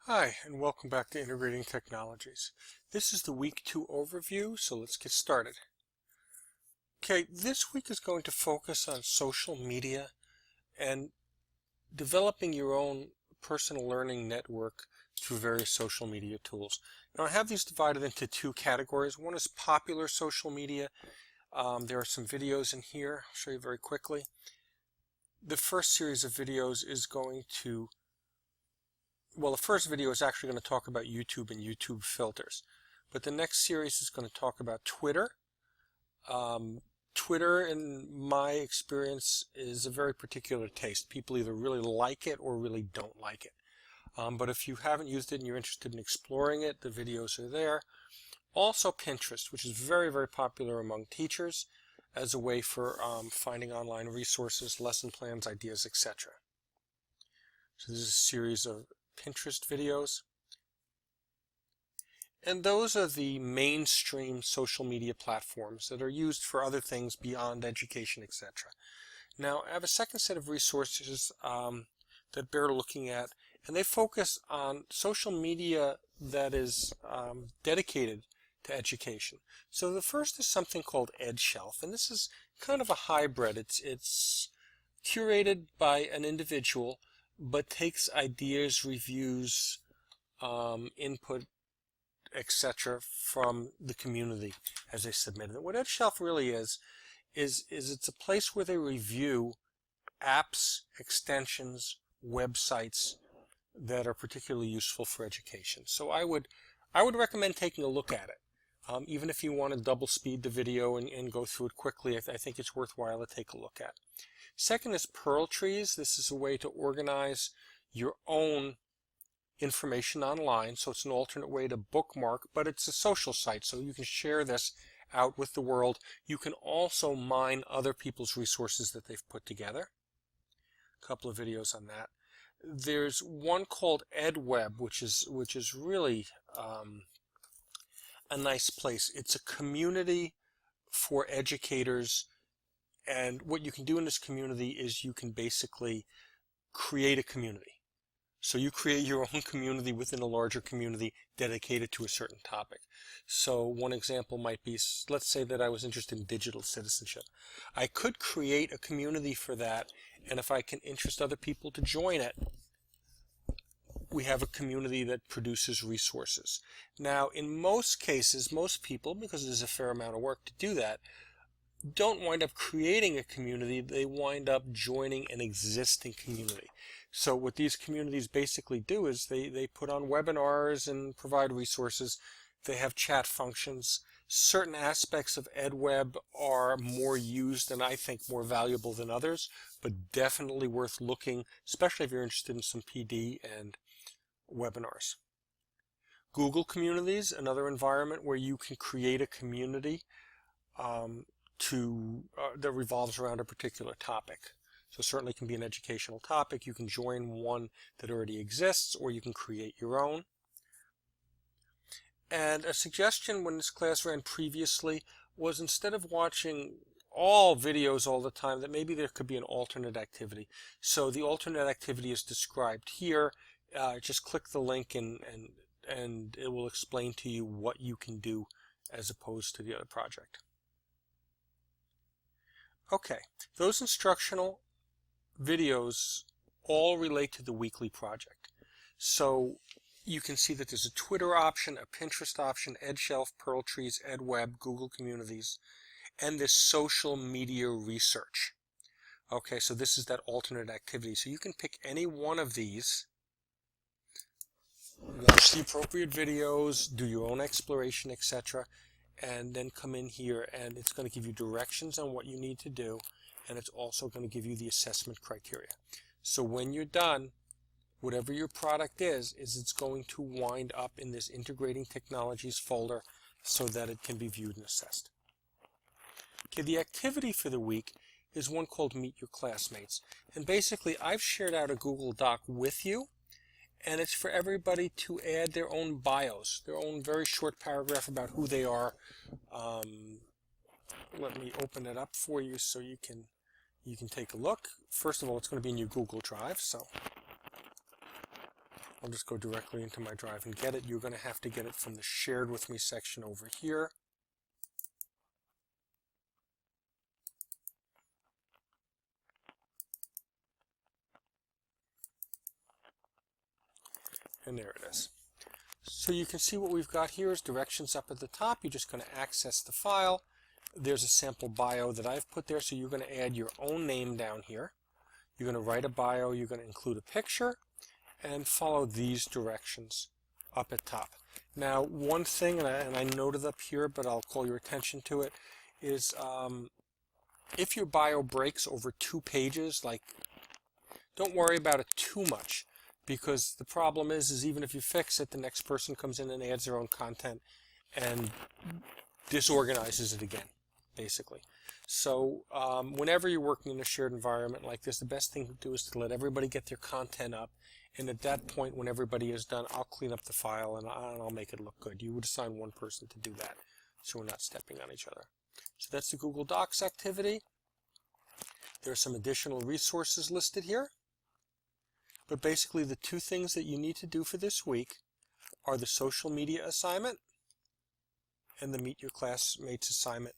Hi, and welcome back to Integrating Technologies. This is the Week 2 overview, so let's get started. Okay, this week is going to focus on social media and developing your own personal learning network through various social media tools. Now, I have these divided into two categories. One is popular social media. There are some videos in here. I'll show you very quickly. The first series of videos is going to the first video is actually going to talk about YouTube and YouTube filters. But the next series is going to talk about Twitter. Twitter, in my experience, is a very particular taste. People either really like it or really don't like it. But if you haven't used it and you're interested in exploring it, the videos are there. Also Pinterest, which is very, very popular among teachers as a way for finding online resources, lesson plans, ideas, etc. So this is a series of Pinterest videos. And those are the mainstream social media platforms that are used for other things beyond education, etc. Now, I have a second set of resources that bear looking at, and they focus on social media that is dedicated to education. So the first is something called EdShelf, and this is kind of a hybrid. It's curated by an individual, but takes ideas, reviews, input, etc. from the community as they submit it. What EdShelf really is it's a place where they review apps, extensions, websites that are particularly useful for education. So I would recommend taking a look at it. Even if you want to double speed the video and go through it quickly, I think it's worthwhile to take a look at. Second is Pearl Trees. This is a way to organize your own information online, so it's an alternate way to bookmark, but it's a social site, so you can share this out with the world. You can also mine other people's resources that they've put together. A couple of videos on that. There's one called EdWeb, which is really a nice place. It's a community for educators. And what you can do in this community is you can basically create a community. So you create your own community within a larger community dedicated to a certain topic. So one example might be, let's say that I was interested in digital citizenship. I could create a community for that, and if I can interest other people to join it, we have a community that produces resources. Now, in most cases, most people, because there's a fair amount of work to do that, don't wind up creating a community, they wind up joining an existing community. So what these communities basically do is they put on webinars and provide resources. They have chat functions. Certain aspects of EdWeb are more used and I think more valuable than others, but definitely worth looking, especially if you're interested in some PD and webinars. Google Communities, another environment where you can create a community that revolves around a particular topic. So certainly can be an educational topic. You can join one that already exists, or you can create your own. And a suggestion when this class ran previously was, instead of watching all videos all the time, that maybe there could be an alternate activity. So the alternate activity is described here. Just click the link and it will explain to you what you can do as opposed to the other project. Okay, those instructional videos all relate to the weekly project. So you can see that there's a Twitter option, a Pinterest option, EdShelf, Pearl Trees, EdWeb, Google Communities, and this social media research. Okay, so this is that alternate activity. So you can pick any one of these, watch the appropriate videos, do your own exploration, etc., and then come in here, and it's going to give you directions on what you need to do, and it's also going to give you the assessment criteria. So when you're done, whatever your product is it's going to wind up in this Integrating Technologies folder so that it can be viewed and assessed. Okay, the activity for the week is one called Meet Your Classmates. And basically, I've shared out a Google Doc with you, and it's for everybody to add their own bios, their own very short paragraph about who they are. Let me open it up for you so you can take a look. First of all, it's going to be in your Google Drive. So I'll just go directly into my drive and get it. You're going to have to get it from the Shared With Me section over here. And there it is. So you can see what we've got here is directions up at the top. You're just going to access the file. There's a sample bio that I've put there, so you're going to add your own name down here. You're going to write a bio, you're going to include a picture, and follow these directions up at top. Now, one thing, and I noted up here, but I'll call your attention to it, is if your bio breaks over 2 pages, like, don't worry about it too much. Because the problem is even if you fix it, the next person comes in and adds their own content and disorganizes it again, basically. So whenever you're working in a shared environment like this, the best thing to do is to let everybody get their content up. And at that point, when everybody is done, I'll clean up the file and I'll make it look good. You would assign one person to do that, so we're not stepping on each other. So that's the Google Docs activity. There are some additional resources listed here. But basically the 2 things that you need to do for this week are the social media assignment and the Meet Your Classmates assignment.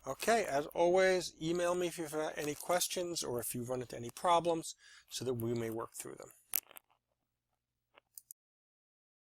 Okay, as always, email me if you have any questions or if you run into any problems so that we may work through them.